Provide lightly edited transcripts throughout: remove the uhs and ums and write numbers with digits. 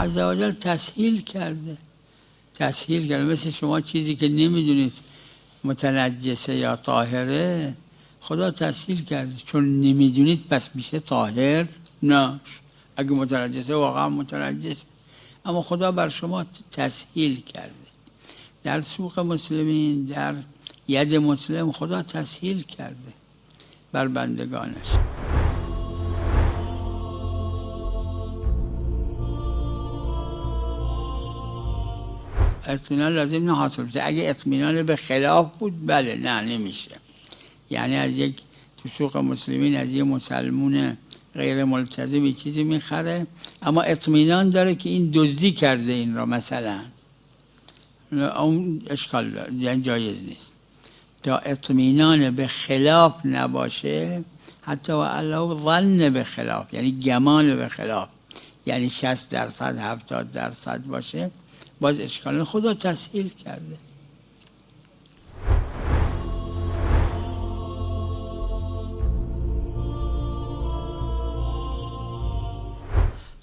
عزوجل تسهیل کرده. تسهیل کرده. مثل شما چیزی که نمیدونید متنجسه یا طاهره، خدا تسهیل کرده. چون نمیدونید پس میشه طاهر؟ نه، اگه متنجسه واقعا متنجسه، اما خدا بر شما تسهیل کرده. در سوق مسلمین، در ید مسلم خدا تسهیل کرده بر بندگانش. اطمینان لازم نه حاصل بشه. اگه اطمینان به خلاف بود بله، نه نمیشه. یعنی از یک تو سوق مسلمین از یک مسلمون غیر ملتزم چیزی میخره، اما اطمینان داره که این دزدی کرده این را مثلا، اون اشکال داره، یعنی جایز نیست. تا اطمینان به خلاف نباشه، حتی و علاوه ظن به خلاف، یعنی گمان به خلاف، یعنی 60% 70% باشه، باز اشکال. خدا تسهیل کرده.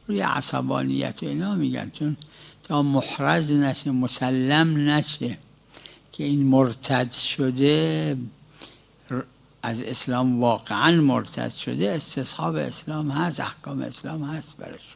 روی عصبانیت و اینا میگن، چون تا محرز نشه، مسلم نشه که این مرتد شده، از اسلام واقعا مرتد شده، استصحاب اسلام هست، احکام اسلام هست برش.